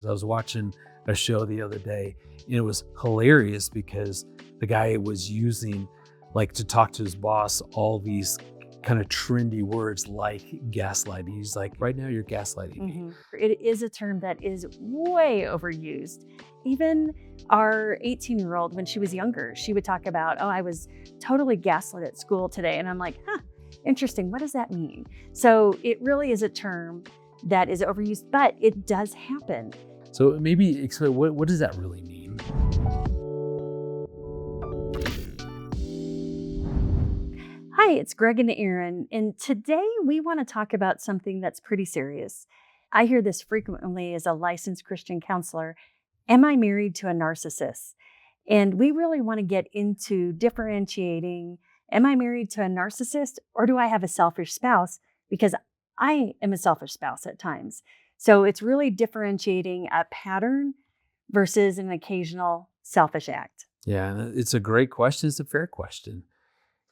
I was watching a show the other day, and it was hilarious because the guy was using, like, to talk to his boss, all these kind of trendy words like gaslighting. He's like, right now you're gaslighting me. It is a term that is way overused. Even our 18-year-old, when she was younger, she would talk about, oh, I was totally gaslit at school today. And I'm like, interesting. What does that mean? So it really is a term that is overused, but it does happen. So maybe explain, what does that really mean? Hi, it's Greg and Erin, and today we want to talk about something that's pretty serious. I hear this frequently as a licensed Christian counselor. Am I married to a narcissist? And we really want to get into differentiating, am I married to a narcissist or do I have a selfish spouse? Because I am a selfish spouse at times. So it's really differentiating a pattern versus an occasional selfish act. Yeah, and it's a great question. It's a fair question.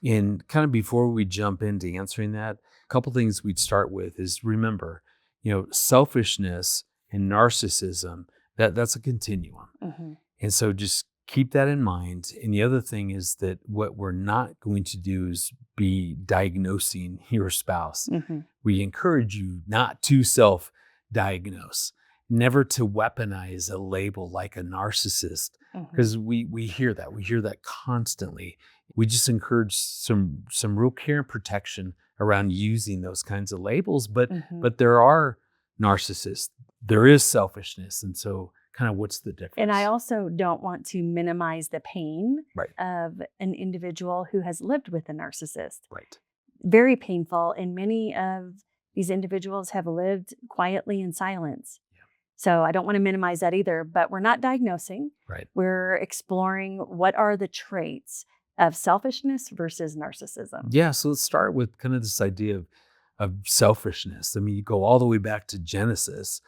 And kind of before we jump into answering that, a couple things we'd start with is remember, selfishness and narcissism, that's a continuum. And so just keep that in mind. And the other thing is that what we're not going to do is be diagnosing your spouse. We encourage you not to self-diagnose, never to weaponize a label like a narcissist, because we hear that. We hear that constantly. We just encourage some real care and protection around using those kinds of labels. But there are narcissists. There is selfishness. And so kind of what's the difference? And I also don't want to minimize the pain Right. of an individual who has lived with a narcissist. Right. Very painful. And many of these individuals have lived quietly in silence. Yeah. So I don't want to minimize that either, but we're not diagnosing. Right. We're exploring what are the traits of selfishness versus narcissism. Yeah. So let's start with kind of this idea of selfishness. I mean, you go all the way back to Genesis,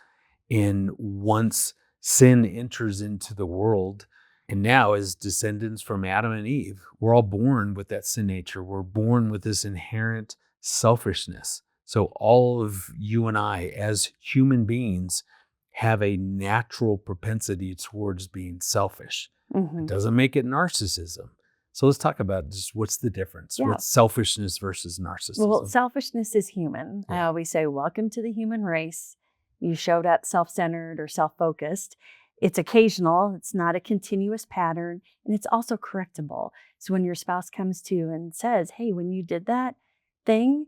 and once sin enters into the world, and now as descendants from Adam and Eve, we're all born with that sin nature. We're born with this inherent selfishness. So all of you and I, as human beings, have a natural propensity towards being selfish. It doesn't make it narcissism. So let's talk about just what's the difference. Yeah. What's selfishness versus narcissism? Well, selfishness is human. Yeah. I always say, welcome to the human race. You showed up self-centered or self-focused. It's occasional. It's not a continuous pattern. And it's also correctable. So when your spouse comes to you and says, hey, when you did that thing,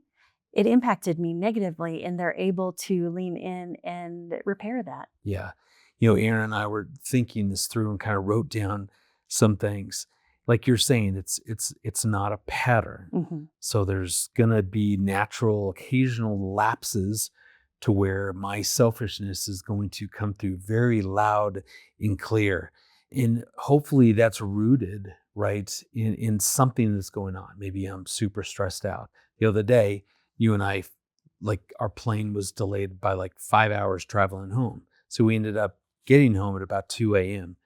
it impacted me negatively, and they're able to lean in and repair that. Yeah. Erin and I were thinking this through and kind of wrote down some things. Like you're saying, it's not a pattern. So there's going to be natural occasional lapses to where my selfishness is going to come through very loud and clear. And hopefully that's rooted, right, in something that's going on. Maybe I'm super stressed out. The other day, you and I, like, our plane was delayed by like 5 hours traveling home. So we ended up getting home at about 2 a.m.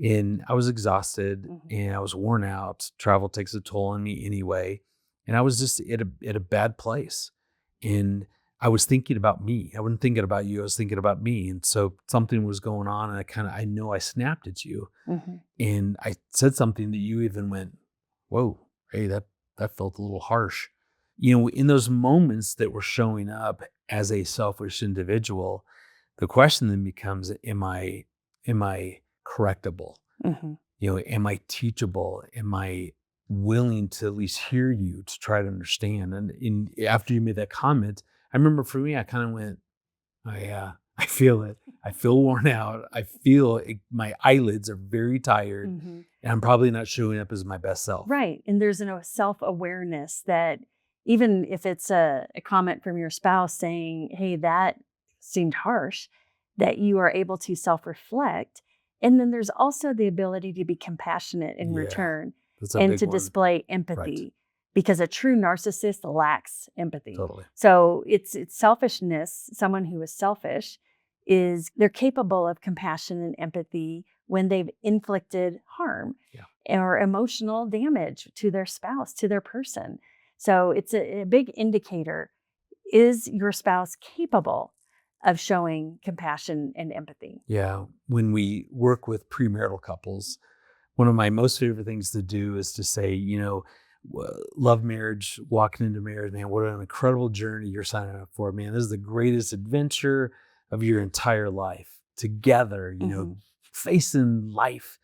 And I was exhausted and I was worn out. Travel takes a toll on me anyway. And I was just at a bad place. And I was thinking about me. I wasn't thinking about you. I was thinking about me. And so something was going on, and I know I snapped at you. And I said something that you even went, whoa, hey, that felt a little harsh. In those moments that we're showing up as a selfish individual, the question then becomes, am I correctable? Am I teachable? Am I willing to at least hear you, to try to understand? And after you made that comment, I remember for me, I kind of went, oh yeah, I feel it. I feel worn out. I feel my eyelids are very tired, and I'm probably not showing up as my best self. Right. And there's a self-awareness that even if it's a comment from your spouse saying, hey, that seemed harsh, that you are able to self-reflect. And then there's also the ability to be compassionate in return and to display empathy. Right. Because a true narcissist lacks empathy. Totally. So it's selfishness. Someone who is selfish they're capable of compassion and empathy when they've inflicted harm or emotional damage to their spouse, to their person. So it's a big indicator. Is your spouse capable of showing compassion and empathy. Yeah. When we work with premarital couples, one of my most favorite things to do is to say, love marriage, walking into marriage, man, what an incredible journey you're signing up for, man. This is the greatest adventure of your entire life together, facing life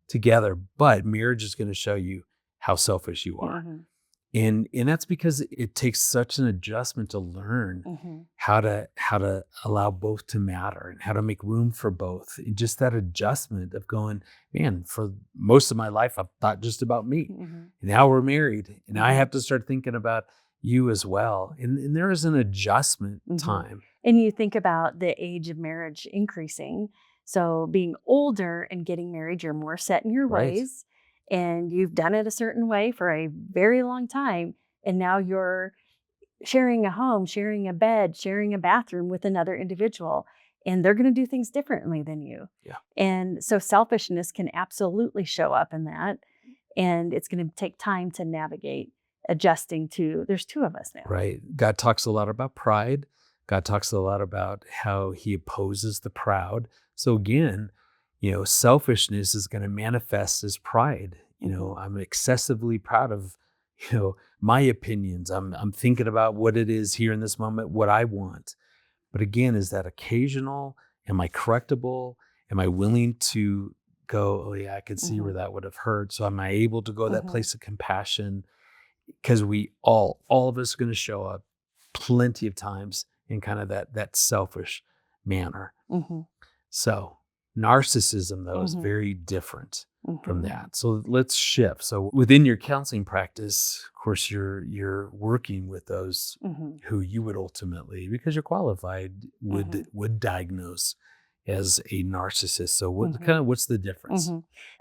together. But marriage is going to show you how selfish you are. And that's because it takes such an adjustment to learn how to allow both to matter and how to make room for both. And just that adjustment of going, man, for most of my life, I've thought just about me. And now we're married and I have to start thinking about you as well. And there is an adjustment time. And you think about the age of marriage increasing. So being older and getting married, you're more set in your ways. And you've done it a certain way for a very long time. And now you're sharing a home, sharing a bed, sharing a bathroom with another individual. And they're going to do things differently than you. Yeah. And so selfishness can absolutely show up in that. And it's going to take time to navigate adjusting to, there's two of us now. Right. God talks a lot about pride. God talks a lot about how he opposes the proud. So again, selfishness is going to manifest as pride. I'm excessively proud of, my opinions. I'm thinking about what it is here in this moment, what I want. But again, is that occasional? Am I correctable? Am I willing to go, oh yeah, I can see where that would have hurt. So am I able to go to that place of compassion? Because all of us are going to show up plenty of times in kind of that selfish manner. So narcissism, though, is very different from that. So let's shift. So within your counseling practice, of course, you're working with those who you would ultimately, because you're qualified, would diagnose as a narcissist. So what's the difference?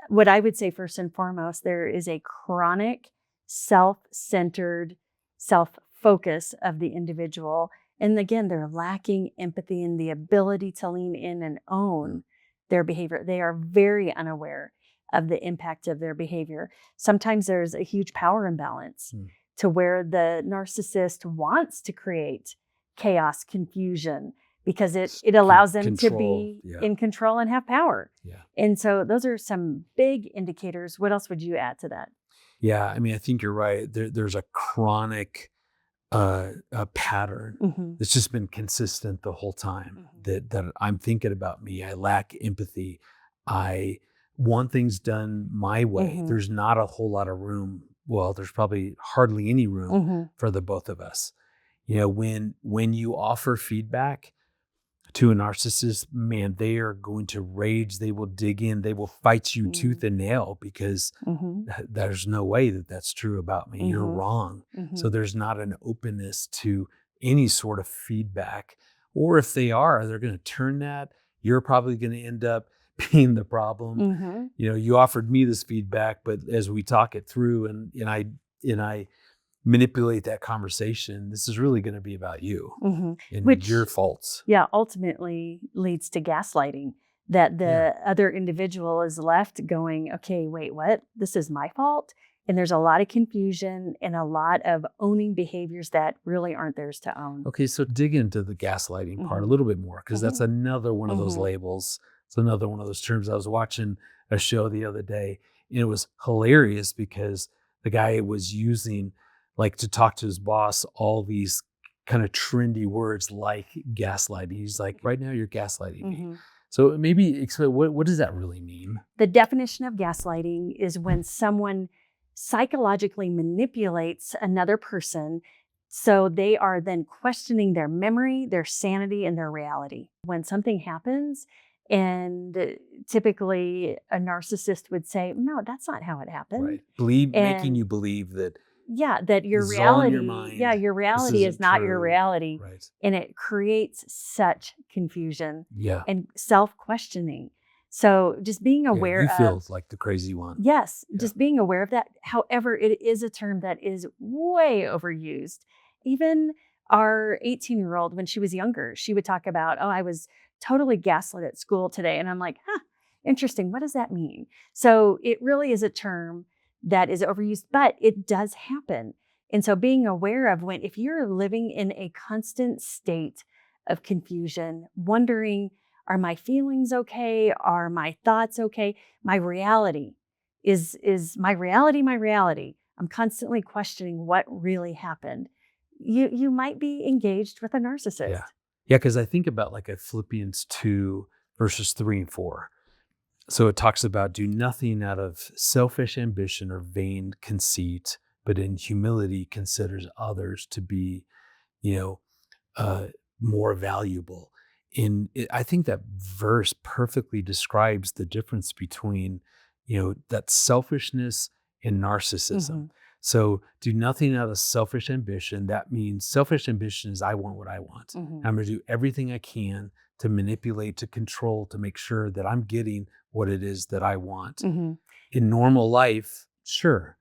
What I would say first and foremost, there is a chronic self-centered self-focus of the individual. And again, they're lacking empathy and the ability to lean in and own their behavior. They are very unaware of the impact of their behavior. Sometimes there's a huge power imbalance to where the narcissist wants to create chaos, confusion, because it allows them to be in control and have power. And so those are some big indicators. What else would you add to that? Yeah, I mean, I think you're right. There's a chronic a pattern that's just been consistent the whole time, that I'm thinking about me. I lack empathy. I want things done my way. There's not a whole lot of room. Well, there's probably hardly any room for the both of us. When you offer feedback to a narcissist, man, they are going to rage. They will dig in. They will fight you tooth and nail because there's no way that that's true about me. You're wrong. So there's not an openness to any sort of feedback. Or if they are, they're going to turn that. You're probably going to end up being the problem. You offered me this feedback, but as we talk it through and I manipulate that conversation, this is really going to be about you and which, your faults. Yeah, ultimately leads to gaslighting, that the other individual is left going, okay, wait, what? This is my fault? And there's a lot of confusion and a lot of owning behaviors that really aren't theirs to own. Okay, so dig into the gaslighting part a little bit more, because that's another one of those labels. It's another one of those terms. I was watching a show the other day, and it was hilarious because the guy was using, like, to talk to his boss, all these kind of trendy words like gaslighting. He's like, right now you're gaslighting me. So maybe explain, what does that really mean? The definition of gaslighting is when someone psychologically manipulates another person so they are then questioning their memory, their sanity, and their reality. When something happens, and typically a narcissist would say, no, that's not how it happened. Right. Making you believe that that your reality, your reality is not true. Your reality. Right. And it creates such confusion and self-questioning. So just being aware you feel like the crazy one. Yes, just being aware of that. However, it is a term that is way overused. Even our 18-year-old, when she was younger, she would talk about, oh, I was totally gaslit at school today. And I'm like, interesting. What does that mean? So it really is a term that is overused, but it does happen. And so being aware of if you're living in a constant state of confusion, wondering, are my feelings okay? Are my thoughts okay? My reality is my reality my reality? I'm constantly questioning what really happened. You might be engaged with a narcissist. Yeah. Yeah, because I think about like a Philippians 2, verses 3 and 4. So it talks about do nothing out of selfish ambition or vain conceit, but in humility considers others to be, you know, uh, more valuable. I think that verse perfectly describes the difference between, that selfishness and narcissism. Mhm. So do nothing out of selfish ambition. That means selfish ambition is I want what I want. Mhm. I'm going to do everything I can to manipulate, to control, to make sure that I'm getting what it is that I want. Mhm. In normal life, sure,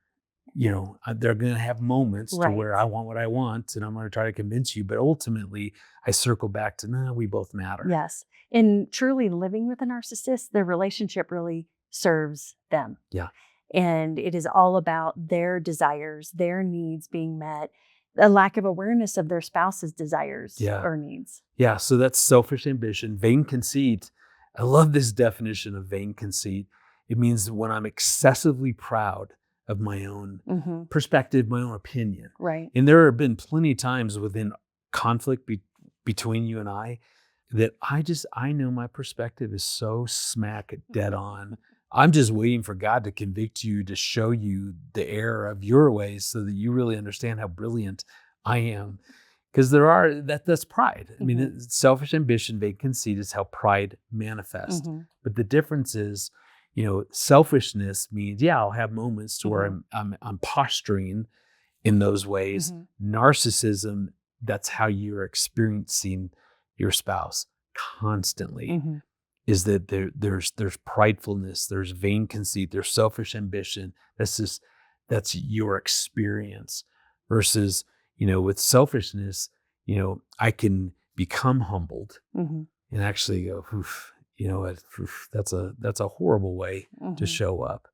they're going to have moments to Right. where I want what I want and I'm going to try to convince you. But ultimately, I circle back to, nah, we both matter. Yes. And truly living with a narcissist, the relationship really serves them. Yeah. And it is all about their desires, their needs being met, a lack of awareness of their spouse's desires Yeah. or needs. Yeah. So that's selfish ambition. Vain conceit. I love this definition of vain conceit. It means when I'm excessively proud of my own Mm-hmm. perspective, my own opinion. Right. And there have been plenty of times within conflict between you and I that I know my perspective is so smack dead on. I'm just waiting for God to convict you, to show you the error of your ways so that you really understand how brilliant I am. Because that's pride. I mean, Mhm. selfish ambition, vain conceit is how pride manifests. Mhm. But the difference is, selfishness means, yeah, I'll have moments to where Mhm. I'm posturing in those ways. Mhm. Narcissism, that's how you're experiencing your spouse constantly. Mhm. Is that there's pridefulness, there's vain conceit, there's selfish ambition. That's your experience. Versus, with selfishness, I can become humbled Mhm. and actually go, oof, that's a horrible way to Mhm. show up,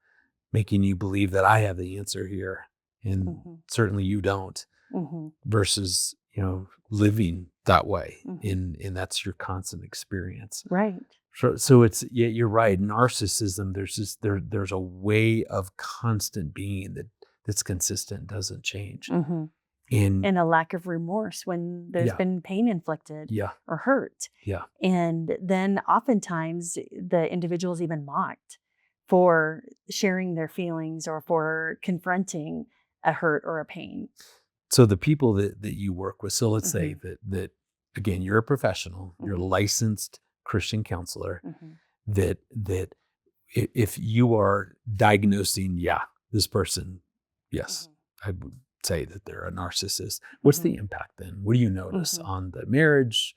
making you believe that I have the answer here, and Mhm. certainly you don't. Mhm. Versus, living that way, Mhm. and that's your constant experience. Right. So it's, yeah, you're right. Narcissism, there's a way of constant being that's consistent, doesn't change. Mhm. And And a lack of remorse when there's yeah, been pain inflicted yeah, or hurt. yeah. And then oftentimes the individual is even mocked for sharing their feelings or for confronting a hurt or a pain. So the people that you work with, so let's say Mhm. that again, you're a professional, you're a Mhm. licensed Christian counselor, Mhm. that if you are diagnosing, yeah, this person, yes, Mhm. I would say that they're a narcissist. What's Mhm. the impact then? What do you notice Mhm. on the marriage,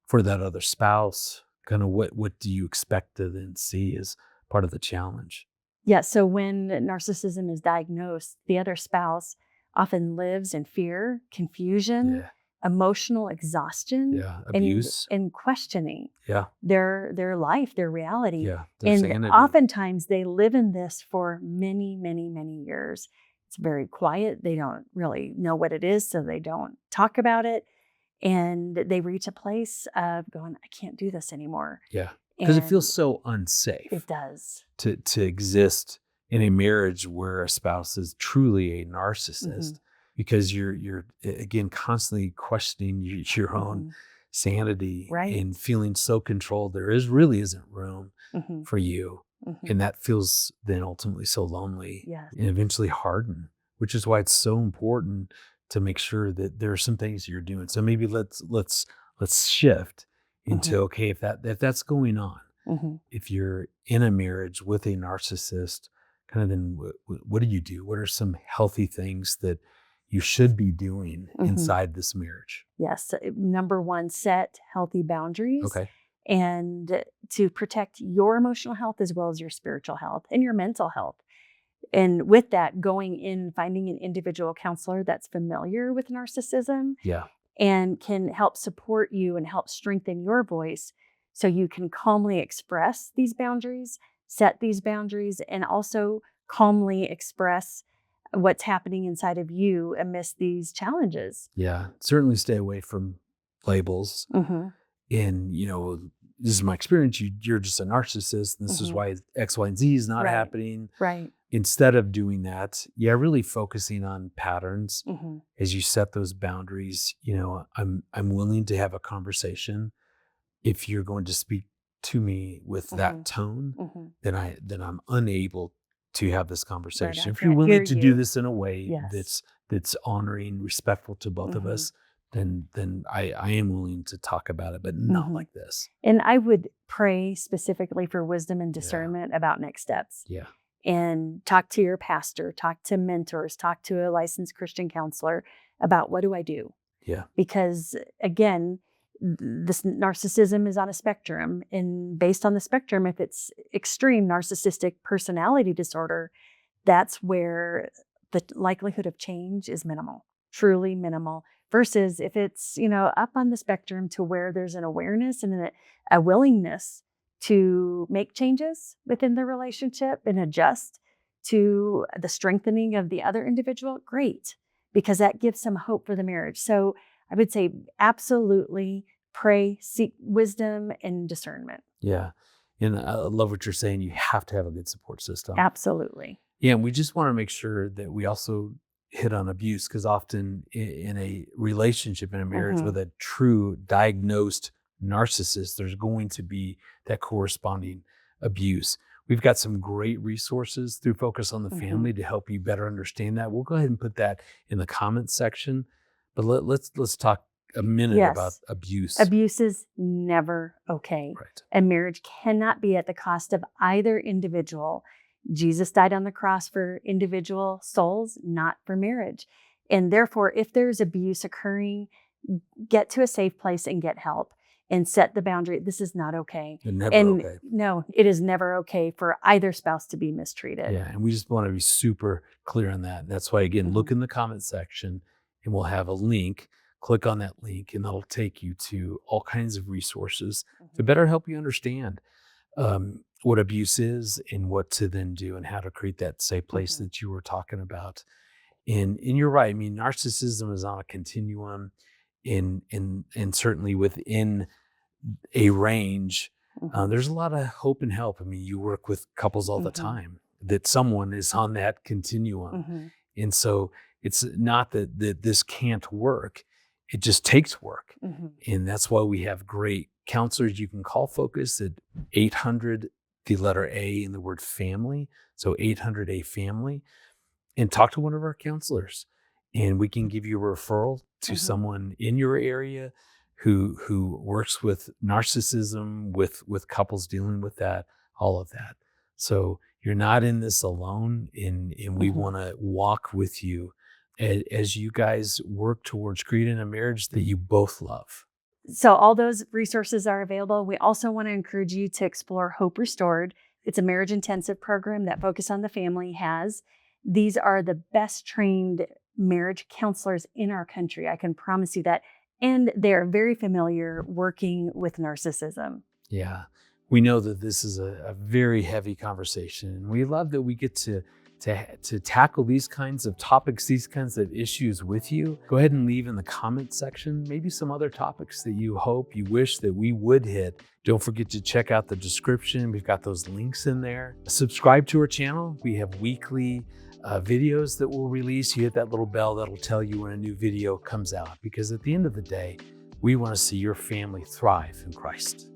for that other spouse? Kind of what do you expect to then see as part of the challenge? Yeah, so when narcissism is diagnosed, the other spouse often lives in fear, confusion, Yeah, emotional exhaustion, yeah, and abuse. questioning Yeah, their life, their reality. yeah, their And sanity. oftentimes they live in this for many, many, many years. It's very quiet. They don't really know what it is, so they don't talk about it. And they reach a place of going, I can't do this anymore. Yeah, because it feels And so it unsafe does. to exist in a marriage where a spouse is truly a Hmm. narcissist, because you're again constantly questioning your own Hmm. sanity Right. and feeling so controlled. Really isn't room Hmm. for you, Hmm. and that feels then ultimately so lonely Yes. and eventually hardened. Which is why it's so important to make sure that there are some things you're doing. So maybe let's shift into, Hmm. okay, if that's going on, Hmm. if you're in a marriage with a narcissist, kind of then what do you do? What are some healthy things that you should be doing Hmm. inside this marriage? Yes. Number one, set healthy boundaries Okay. and to protect your emotional health as well as your spiritual health and your mental health. And with that, going in, finding an individual counselor that's familiar with narcissism Yeah. and can help support you and help strengthen your voice so you can calmly express these boundaries, set these boundaries, and also calmly express what's happening inside of you amidst these challenges. Yeah. Certainly stay away from labels. Hmm. and this is my experience. You're just a narcissist. And this is why X, Y, and Z is not happening. Right. Instead of doing that, really focusing on patterns as you set those boundaries. I'm willing to have a conversation. If you're going to speak to me with that tone, then I'm unable to have this conversation. If you're willing to do this in a way that's honoring, respectful to both of us, then I am willing to talk about it, but not like this. And I would pray specifically for wisdom and discernment about next steps. Yeah. And talk to your pastor, talk to mentors, talk to a licensed Christian counselor about what do I do? Yeah. Because again, this narcissism is on a spectrum, and based on the spectrum, if it's extreme narcissistic personality disorder, that's where the likelihood of change is minimal, truly minimal, versus if it's, up on the spectrum to where there's an awareness and a willingness to make changes within the relationship and adjust to the strengthening of the other individual, great, because that gives some hope for the marriage. So I would say absolutely pray, seek wisdom and discernment. Yeah. And I love what you're saying. You have to have a good support system. Absolutely. Yeah. And we just want to make sure that we also hit on abuse, because often in a relationship, in a marriage with a true diagnosed narcissist, there's going to be that corresponding abuse. We've got some great resources through Focus on the Family to help you better understand that. We'll go ahead and put that in the comments section, but let's talk a minute about abuse. Abuse is never okay. Right. And marriage cannot be at the cost of either individual. Jesus died on the cross for individual souls, not for marriage. And therefore, if there's abuse occurring, get to a safe place and get help and set the boundary. This is not okay. Okay. No, it is never okay for either spouse to be mistreated. Yeah. And we just want to be super clear on that. And that's why, again, look in the comment section and we'll have a link. Click on that link and that'll take you to all kinds of resources to better help you understand what abuse is and what to then do and how to create that safe place that you were talking about. And you're right. I mean, narcissism is on a continuum and certainly within a range. There's a lot of hope and help. I mean, you work with couples all the time that someone is on that continuum. And so it's not that this can't work. It just takes work. And that's why we have great counselors. You can call Focus at 800, the letter A in the word family. So 800 family, and talk to one of our counselors. And we can give you a referral to someone in your area who works with narcissism, with couples dealing with that, all of that. So you're not in this alone, and we want to walk with you as you guys work towards creating a marriage that you both love. So all those resources are available. We also want to encourage you to explore Hope Restored. It's a marriage intensive program that Focus on the Family has. These are the best trained marriage counselors in our country. I can promise you that. And they're very familiar working with narcissism. Yeah. We know that this is a very heavy conversation, and we love that we get to tackle these kinds of topics, these kinds of issues with you. Go ahead and leave in the comment section maybe some other topics that you hope, you wish that we would hit. Don't forget to check out the description. We've got those links in there. Subscribe to our channel. We have weekly videos that we'll release. You hit that little bell that'll tell you when a new video comes out, because at the end of the day, we want to see your family thrive in Christ.